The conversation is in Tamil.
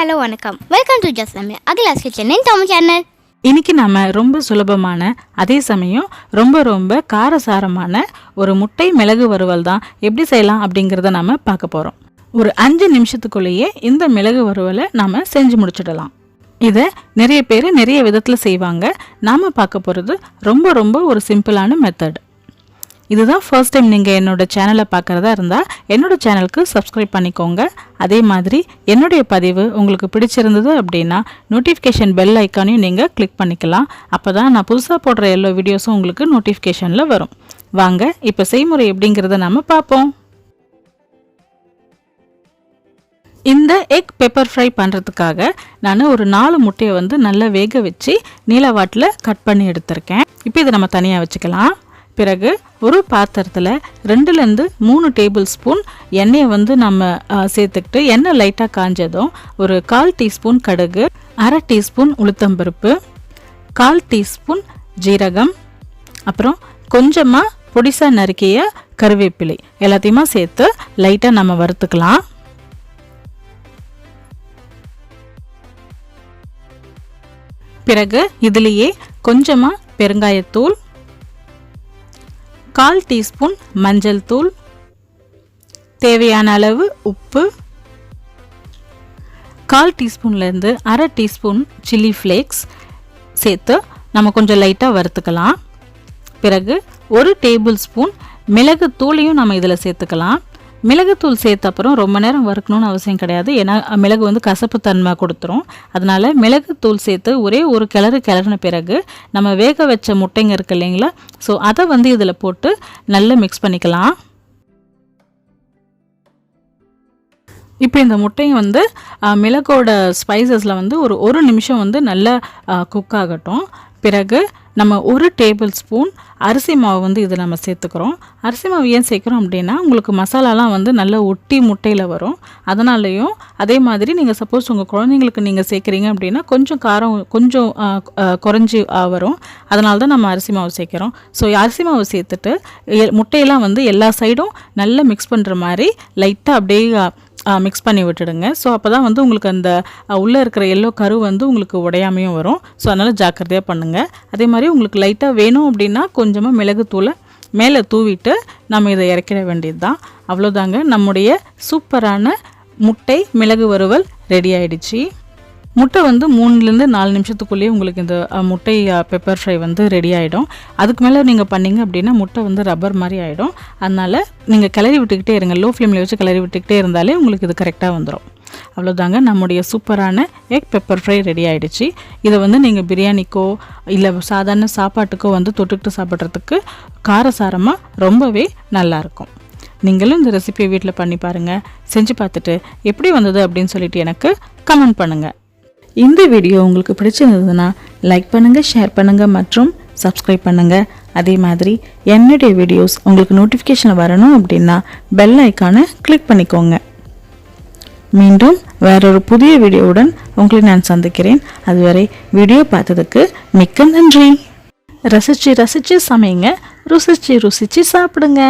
ஹலோ வணக்கம். Welcome to just Akila's kitchen in Tamil channel. இன்னைக்கு நம்ம ரொம்ப சுலபமான அதே சமயம் ரொம்ப காரசாரமான ஒரு முட்டை மிளகு வறுவல் தான் எப்படி செய்யலாம் அப்படிங்கிறத நம்ம பார்க்க போகிறோம். ஒரு 5 நிமிஷத்துக்குள்ளேயே இந்த மிளகு வறுவலை நாம் செஞ்சு முடிச்சிடலாம். இதை நிறைய பேர் நிறைய விதத்தில் செய்வாங்க. நாம் பார்க்க போகிறது ரொம்ப ஒரு சிம்பிளான மெத்தட். இதுதான் ஃபர்ஸ்ட் டைம் நீங்கள் என்னோட சேனலை பார்க்குறதா இருந்தால் என்னோட சேனலுக்கு சப்ஸ்கிரைப் பண்ணிக்கோங்க. அதே மாதிரி என்னுடைய பதிவு உங்களுக்கு பிடிச்சிருந்தது அப்படின்னா நோட்டிஃபிகேஷன் பெல் ஐக்கானையும் நீங்கள் கிளிக் பண்ணிக்கலாம். அப்போ தான் நான் புதுசாக போடுற எல்லா வீடியோஸும் உங்களுக்கு நோட்டிஃபிகேஷனில் வரும். வாங்க இப்போ செய்முறை எப்படிங்கிறத நம்ம பார்ப்போம். இந்த எக் பெப்பர் ஃப்ரை பண்ணுறதுக்காக நான் ஒரு 4 முட்டையை நல்லா வேக வச்சு நீளவாட்டில் கட் பண்ணி எடுத்திருக்கேன். இப்போ இதை நம்ம தனியாக வச்சுக்கலாம். பிறகு ஒரு பாத்திரத்தில் 2லேருந்து 3 டேபிள் ஸ்பூன் எண்ணெயை நம்ம சேர்த்துக்கிட்டு எண்ணெய் லைட்டாக காஞ்சதும் ஒரு 1/4 டீஸ்பூன் கடுகு, 1/2 டீஸ்பூன் உளுத்தம்பருப்பு, 1/4 டீஸ்பூன் ஜீரகம், அப்புறம் கொஞ்சமாக பொடிசாக நறுக்கிய கருவேப்பிலை எல்லாத்தையுமா சேர்த்து லைட்டாக நம்ம வறுத்துக்கலாம். பிறகு இதுலேயே கொஞ்சமாக பெருங்காயத்தூள், 1/4 டீஸ்பூன் மஞ்சள் தூள், தேவையான அளவு உப்பு, 1/4 டீஸ்பூன்லேருந்து 1/2 டீஸ்பூன் சில்லி ஃப்ளேக்ஸ் சேர்த்து நம்ம கொஞ்சம் லைட்டாக வறுத்துக்கலாம். பிறகு 1 டேபிள் ஸ்பூன் மிளகு தூளையும் நம்ம இதில் சேர்த்துக்கலாம். மிளகுத்தூள் சேர்த்த அப்புறம் ரொம்ப நேரம் வறுக்கணும்னு அவசியம் கிடையாது. ஏன்னா மிளகு கசப்பு தன்மை கொடுத்துரும். அதனால் மிளகுத்தூள் சேர்த்து ஒரே ஒரு கிளறின பிறகு நம்ம வேக வச்ச முட்டைங்க இருக்கு இல்லைங்களா, ஸோ அதை இதில் போட்டு நல்லா மிக்ஸ் பண்ணிக்கலாம். இப்போ இந்த முட்டையும் மிளகோட ஸ்பைசஸில் ஒரு நிமிஷம் நல்லா குக் ஆகட்டும். பிறகு நம்ம 1 டேபிள் ஸ்பூன் அரிசி மாவு இதை நம்ம சேர்த்துக்கிறோம். அரிசி மாவு ஏன் சேர்க்குறோம் அப்படின்னா உங்களுக்கு மசாலாலாம் நல்லா ஒட்டி முட்டையில் வரும். அதனாலையும் அதே மாதிரி நீங்கள் சப்போஸ் உங்கள் குழந்தைங்களுக்கு நீங்கள் சேர்க்குறீங்க அப்படின்னா கொஞ்சம் காரம் கொஞ்சம் குறைஞ்சி வரும். அதனால தான் நம்ம அரிசி மாவு சேர்க்குறோம். ஸோ அரிசி மாவு சேர்த்துட்டு முட்டையெல்லாம் எல்லா சைடும் நல்லா மிக்ஸ் பண்ணுற மாதிரி லைட்டாக அப்படியே மிக்ஸ் பண்ணி விட்டுடுங்க. ஸோ அப்போ தான் உங்களுக்கு அந்த உள்ளே இருக்கிற எல்லோ கரு உங்களுக்கு உடையாமையும் வரும். ஸோ அதனால் ஜாக்கிரதையாக பண்ணுங்கள். அதே மாதிரி உங்களுக்கு லைட்டாக வேணும் அப்படின்னா கொஞ்சமாக மிளகுத்தூளை மேலே தூவிட்டு நம்ம இதை இறக்கிட வேண்டியது தான். அவ்வளோதாங்க, நம்முடைய சூப்பரான முட்டை மிளகு வறுவல் ரெடி ஆகிடுச்சு. முட்டை 3லேருந்து 4 நிமிஷத்துக்குள்ளேயே உங்களுக்கு இந்த முட்டை பெப்பர் ஃப்ரை ரெடி ஆகிடும். அதுக்கு மேலே நீங்கள் பண்ணிங்க அப்படின்னா முட்டை ரப்பர் மாதிரி ஆகிடும். அதனால் நீங்கள் கிளறி விட்டுக்கிட்டே இருங்க. லோ ஃப்ளேமில் வச்சு கிளறி விட்டுக்கிட்டே இருந்தாலே உங்களுக்கு இது கரெக்டாக வந்துடும். அவ்வளோதாங்க, நம்முடைய சூப்பரான எக் பெப்பர் ஃப்ரை ரெடி ஆகிடுச்சு. இதை நீங்கள் பிரியாணிக்கோ இல்லை சாதாரண சாப்பாட்டுக்கோ தொட்டுக்கிட்டு சாப்பிட்றதுக்கு காரசாரமாக ரொம்பவே நல்லாயிருக்கும். நீங்களும் இந்த ரெசிபியை வீட்டில் பண்ணி பாருங்கள். செஞ்சு பார்த்துட்டு எப்படி வந்தது அப்படின்னு சொல்லிட்டு எனக்கு கமெண்ட் பண்ணுங்கள். இந்த வீடியோ உங்களுக்கு பிடிச்சிருந்ததுன்னா லைக் பண்ணுங்கள், ஷேர் பண்ணுங்கள் மற்றும் சப்ஸ்கிரைப் பண்ணுங்கள். அதே மாதிரி என்னுடைய வீடியோஸ் உங்களுக்கு நோட்டிஃபிகேஷன் வரணும் அப்படின்னா பெல் ஐக்கானை கிளிக் பண்ணிக்கோங்க. மீண்டும் வேறொரு புதிய வீடியோவுடன் உங்களை நான் சந்திக்கிறேன். அதுவரை வீடியோ பார்த்ததுக்கு மிக்க நன்றி. ரசிச்சு சமைங்க, ருசிச்சு சாப்பிடுங்க.